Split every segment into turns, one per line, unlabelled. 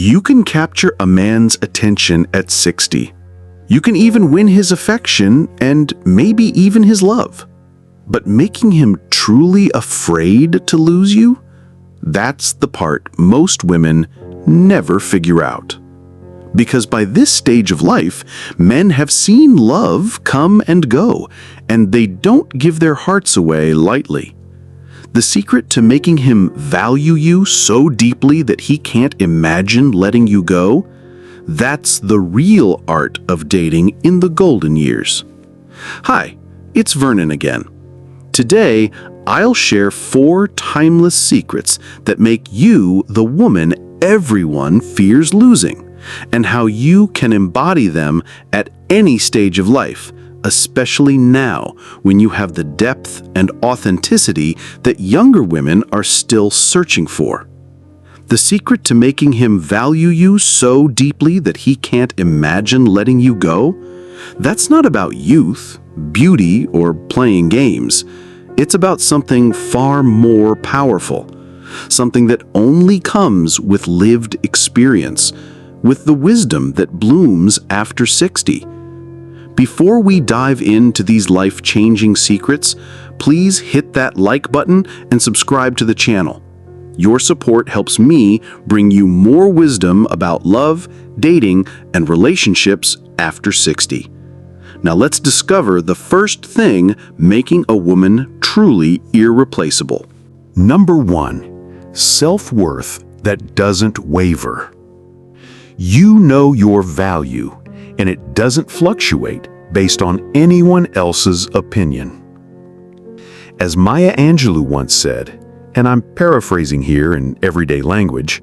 You can capture a man's attention at 60. You can even win his affection and maybe even his love. But making him truly afraid to lose you? That's the part most women never figure out. Because by this stage of life, men have seen love come and go, and they don't give their hearts away lightly. The secret to making him value you so deeply that he can't imagine letting you go? That's the real art of dating in the golden years. Hi, it's Vernon again. Today, I'll share 4 timeless secrets that make you the woman everyone fears losing, and how you can embody them at any stage of life, especially now when you have the depth and authenticity that younger women are still searching for. The secret to making him value you so deeply that he can't imagine letting you go? That's not about youth, beauty, or playing games. It's about something far more powerful, something that only comes with lived experience, with the wisdom that blooms after 60. Before we dive into these life-changing secrets, please hit that like button and subscribe to the channel. Your support helps me bring you more wisdom about love, dating, and relationships after 60. Now let's discover the first thing making a woman truly irreplaceable.
Number 1, self-worth that doesn't waver. You know your value, and it doesn't fluctuate based on anyone else's opinion. As Maya Angelou once said, and I'm paraphrasing here in everyday language,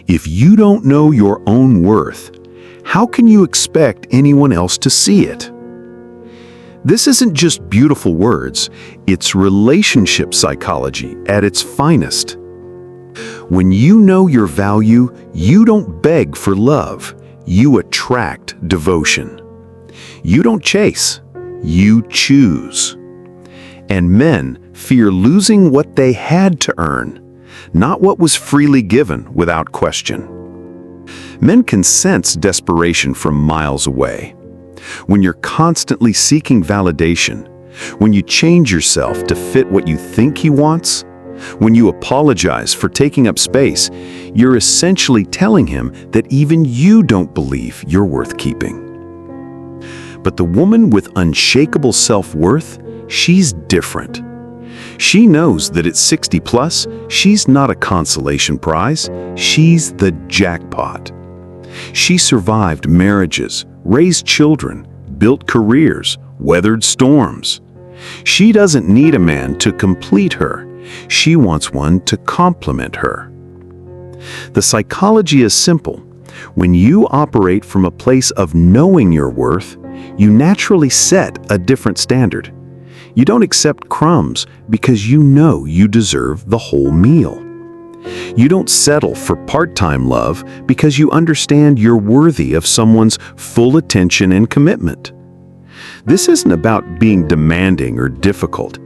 if you don't know your own worth, how can you expect anyone else to see it? This isn't just beautiful words, it's relationship psychology at its finest. When you know your value, you don't beg for love, you attract devotion. You don't chase, you choose. And men fear losing what they had to earn, not what was freely given without question. Men can sense desperation from miles away. When you're constantly seeking validation, when you change yourself to fit what you think he wants, when you apologize for taking up space, you're essentially telling him that even you don't believe you're worth keeping. But the woman with unshakable self-worth, she's different. She knows that at 60 plus, she's not a consolation prize, she's the jackpot. She survived marriages, raised children, built careers, weathered storms. She doesn't need a man to complete her. She wants one to complement her. The psychology is simple. When you operate from a place of knowing your worth, you naturally set a different standard. You don't accept crumbs because you know you deserve the whole meal. You don't settle for part-time love because you understand you're worthy of someone's full attention and commitment. This isn't about being demanding or difficult.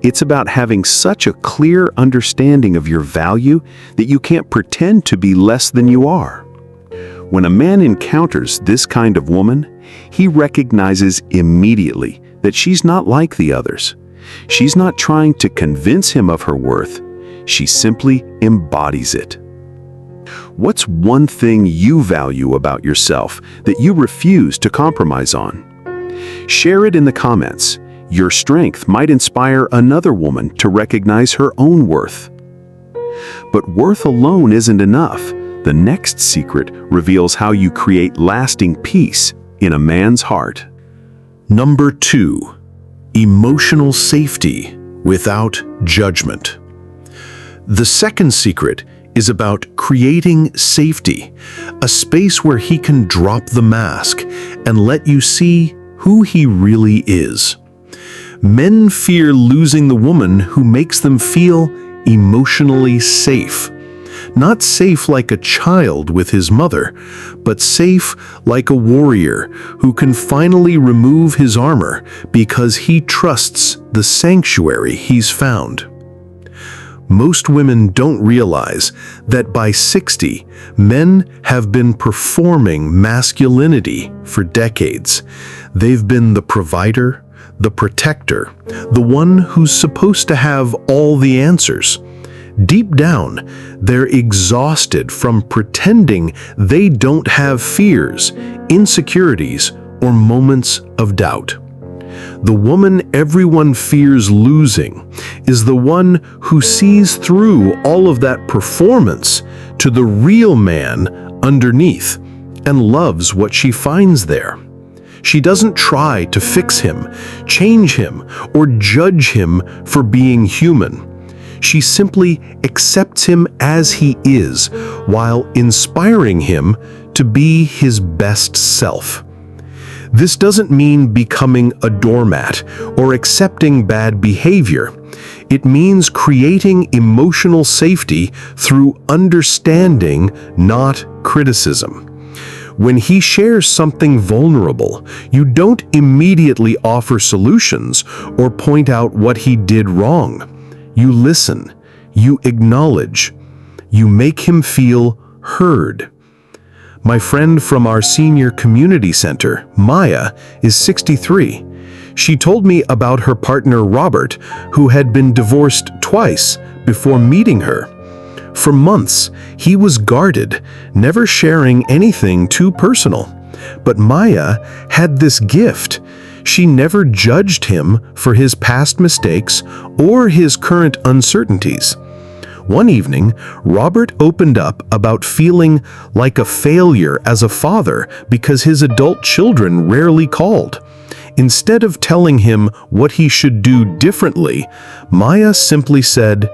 It's about having such a clear understanding of your value that you can't pretend to be less than you are. When a man encounters this kind of woman, he recognizes immediately that she's not like the others. She's not trying to convince him of her worth. She simply embodies it. What's one thing you value about yourself that you refuse to compromise on? Share it in the comments. Your strength might inspire another woman to recognize her own worth. But worth alone isn't enough. The next secret reveals how you create lasting peace in a man's heart.
Number 2, emotional safety without judgment. The second secret is about creating safety, a space where he can drop the mask and let you see who he really is. Men fear losing the woman who makes them feel emotionally safe. Not safe like a child with his mother, but safe like a warrior who can finally remove his armor because he trusts the sanctuary he's found. Most women don't realize that by 60, men have been performing masculinity for decades. They've been the provider, the protector, the one who's supposed to have all the answers. Deep down, they're exhausted from pretending they don't have fears, insecurities, or moments of doubt. The woman everyone fears losing is the one who sees through all of that performance to the real man underneath and loves what she finds there. She doesn't try to fix him, change him, or judge him for being human. She simply accepts him as he is, while inspiring him to be his best self. This doesn't mean becoming a doormat or accepting bad behavior. It means creating emotional safety through understanding, not criticism. When he shares something vulnerable, you don't immediately offer solutions or point out what he did wrong. You listen, you acknowledge, you make him feel heard. My friend from our senior community center, Maya, is 63. She told me about her partner Robert, who had been divorced twice before meeting her. For months, he was guarded, never sharing anything too personal. But Maya had this gift. She never judged him for his past mistakes or his current uncertainties. One evening, Robert opened up about feeling like a failure as a father because his adult children rarely called. Instead of telling him what he should do differently, Maya simply said,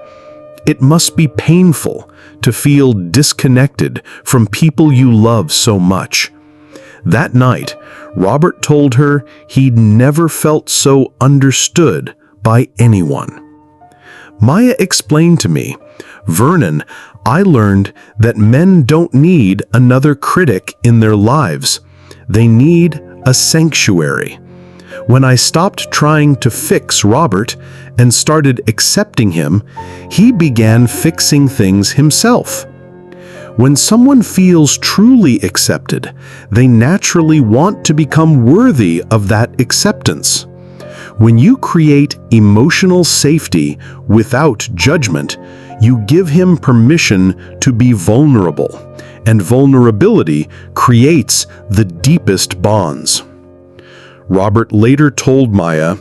"It must be painful to feel disconnected from people you love so much." That night, Robert told her he'd never felt so understood by anyone. Maya explained to me, "Vernon, I learned that men don't need another critic in their lives. They need a sanctuary. When I stopped trying to fix Robert and started accepting him, he began fixing things himself." When someone feels truly accepted, they naturally want to become worthy of that acceptance. When you create emotional safety without judgment, you give him permission to be vulnerable, and vulnerability creates the deepest bonds. Robert later told Maya,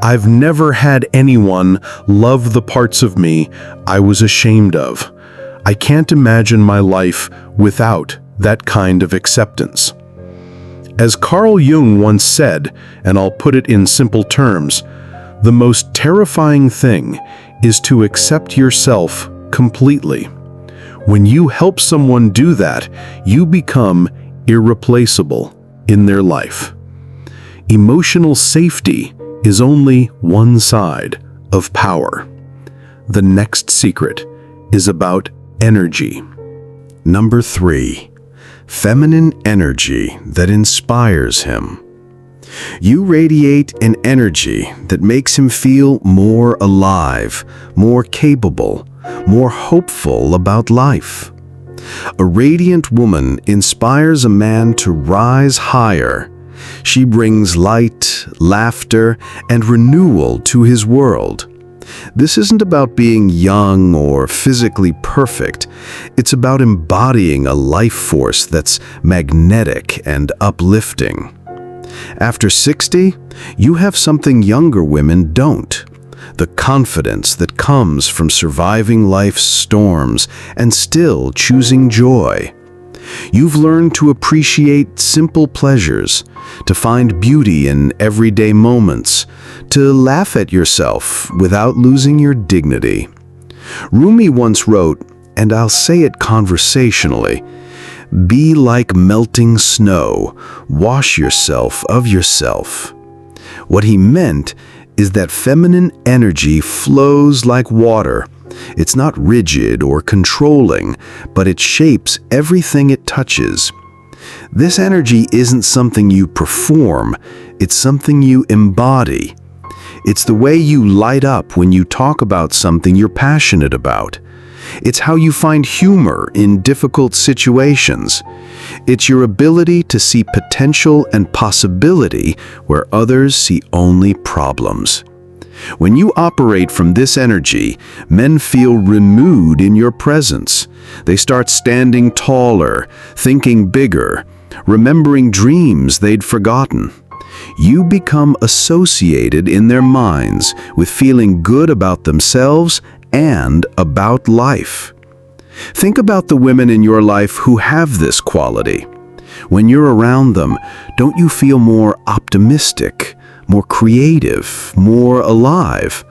"I've never had anyone love the parts of me I was ashamed of. I can't imagine my life without that kind of acceptance." As Carl Jung once said, and I'll put it in simple terms, the most terrifying thing is to accept yourself completely. When you help someone do that, you become irreplaceable in their life. Emotional safety is only one side of power. The next secret is about energy.
Number 3. Feminine energy that inspires him. You radiate an energy that makes him feel more alive, more capable, more hopeful about life. A radiant woman inspires a man to rise higher. She brings light, laughter, and renewal to his world. This isn't about being young or physically perfect. It's about embodying a life force that's magnetic and uplifting. After 60, you have something younger women don't: the confidence that comes from surviving life's storms and still choosing joy. You've learned to appreciate simple pleasures, to find beauty in everyday moments, to laugh at yourself without losing your dignity. Rumi once wrote, and I'll say it conversationally, "Be like melting snow, wash yourself of yourself." What he meant is that feminine energy flows like water. It's not rigid or controlling, but it shapes everything it touches. This energy isn't something you perform, it's something you embody.
It's the way you light up when you talk about something you're passionate about. It's how you find humor in difficult situations. It's your ability to see potential and possibility where others see only problems. When you operate from this energy, men feel renewed in your presence. They start standing taller, thinking bigger, remembering dreams they'd forgotten. You become associated in their minds with feeling good about themselves and about life. Think about the women in your life who have this quality. When you're around them, don't you feel more optimistic, more creative, more alive?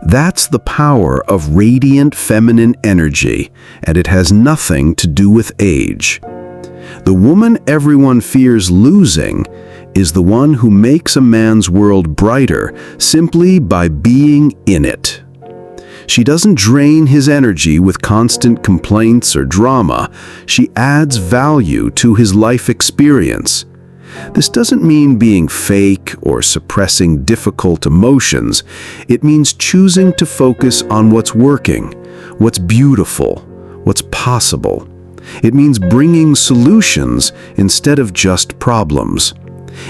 That's the power of radiant feminine energy, and it has nothing to do with age. The woman everyone fears losing is the one who makes a man's world brighter simply by being in it. She doesn't drain his energy with constant complaints or drama. She adds value to his life experience. This doesn't mean being fake or suppressing difficult emotions. It means choosing to focus on what's working, what's beautiful, what's possible. It means bringing solutions instead of just problems.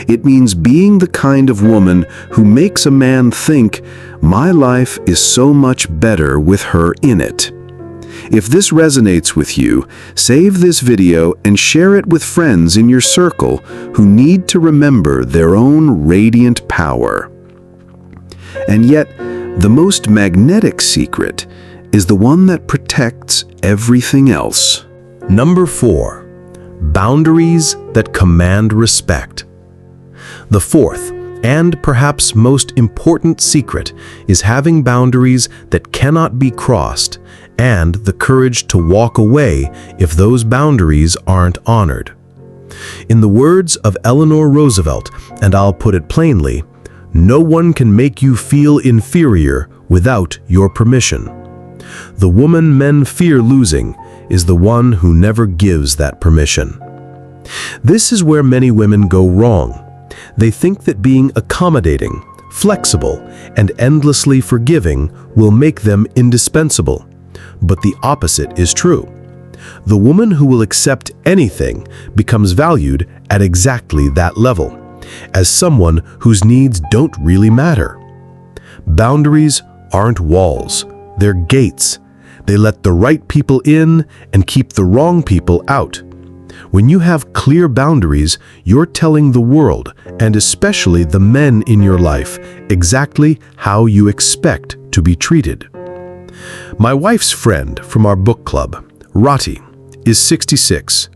It means being the kind of woman who makes a man think, my life is so much better with her in it. If this resonates with you, save this video and share it with friends in your circle who need to remember their own radiant power. And yet, the most magnetic secret is the one that protects everything else.
Number 4. Boundaries that command respect. The fourth, and perhaps most important secret, is having boundaries that cannot be crossed, and the courage to walk away if those boundaries aren't honored. In the words of Eleanor Roosevelt, and I'll put it plainly, no one can make you feel inferior without your permission. The woman men fear losing is the one who never gives that permission. This is where many women go wrong. They think that being accommodating, flexible, and endlessly forgiving will make them indispensable. But the opposite is true. The woman who will accept anything becomes valued at exactly that level, as someone whose needs don't really matter. Boundaries aren't walls, they're gates. They let the right people in and keep the wrong people out. When you have clear boundaries, you're telling the world, and especially the men in your life, exactly how you expect to be treated. My wife's friend from our book club, Rati, is 66.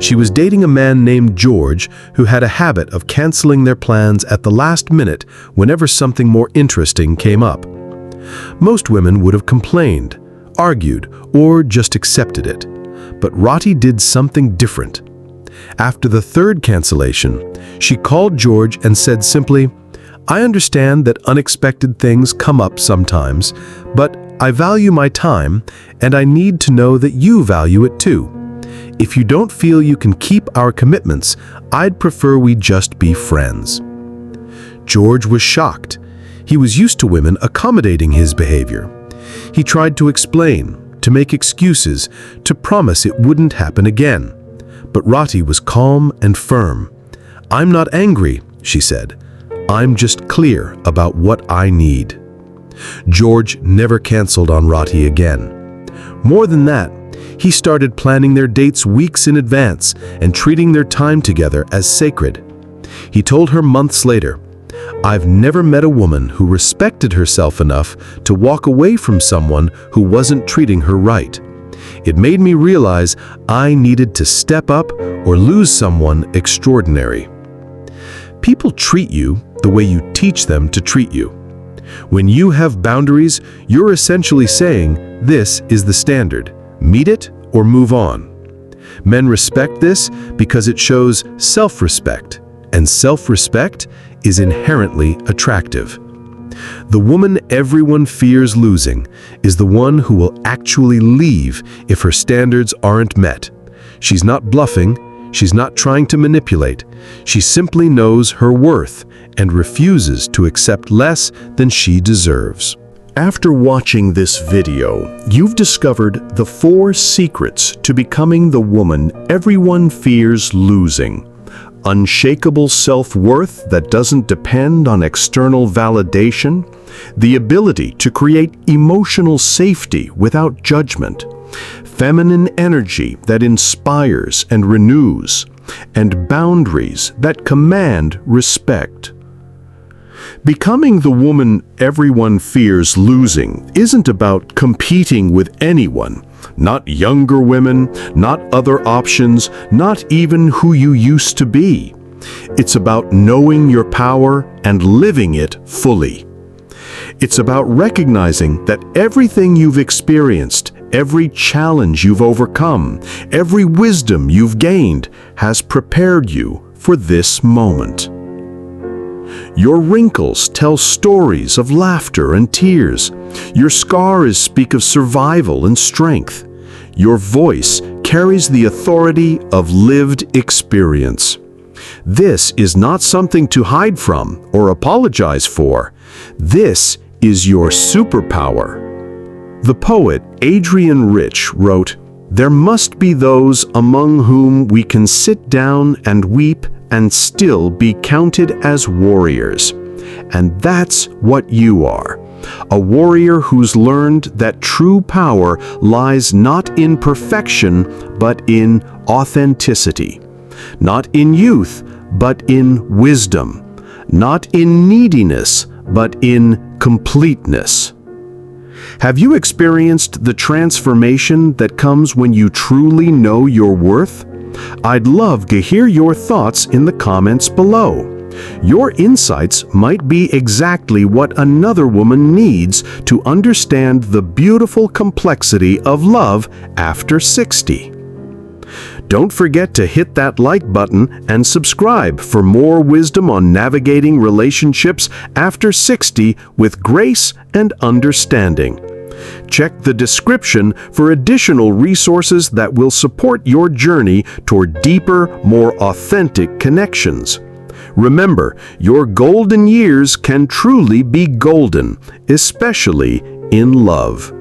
She was dating a man named George who had a habit of canceling their plans at the last minute whenever something more interesting came up. Most women would have complained, argued, or just accepted it. But Rati did something different. After the third cancellation, she called George and said simply, "I understand that unexpected things come up sometimes, but I value my time and I need to know that you value it too. If you don't feel you can keep our commitments, I'd prefer we just be friends." George was shocked. He was used to women accommodating his behavior. He tried to explain, to make excuses, to promise it wouldn't happen again. But Rati was calm and firm. "I'm not angry," she said. "I'm just clear about what I need." George never canceled on Rati again. More than that, he started planning their dates weeks in advance and treating their time together as sacred. He told her months later, "I've never met a woman who respected herself enough to walk away from someone who wasn't treating her right. It made me realize I needed to step up or lose someone extraordinary." People treat you the way you teach them to treat you. When you have boundaries, you're essentially saying, this is the standard. Meet it or move on. Men respect this because it shows self-respect, and self-respect is inherently attractive. The woman everyone fears losing is the one who will actually leave if her standards aren't met. She's not bluffing,
She's not trying to manipulate. She simply knows her worth and refuses to accept less than she deserves. After watching this video, you've discovered the 4 secrets to becoming the woman everyone fears losing. Unshakable self-worth that doesn't depend on external validation, the ability to create emotional safety without judgment, feminine energy that inspires and renews, and boundaries that command respect. Becoming the woman everyone fears losing isn't about competing with anyone. Not younger women, not other options, not even who you used to be. It's about knowing your power and living it fully. It's about recognizing that everything you've experienced, every challenge you've overcome, every wisdom you've gained has prepared you for this moment. Your wrinkles tell stories of laughter and tears. Your scars speak of survival and strength. Your voice carries the authority of lived experience. This is not something to hide from or apologize for. This is your superpower. The poet Adrienne Rich wrote, "There must be those among whom we can sit down and weep and still be counted as warriors." And that's what you are. A warrior who's learned that true power lies not in perfection, but in authenticity. Not in youth, but in wisdom. Not in neediness, but in completeness. Have you experienced the transformation that comes when you truly know your worth? I'd love to hear your thoughts in the comments below. Your insights might be exactly what another woman needs to understand the beautiful complexity of love after 60. Don't forget to hit that like button and subscribe for more wisdom on navigating relationships after 60 with grace and understanding. Check the description for additional resources that will support your journey toward deeper, more authentic connections. Remember, your golden years can truly be golden, especially in love.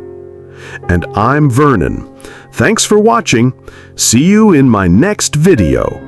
And I'm Vernon. Thanks for watching. See you in my next video.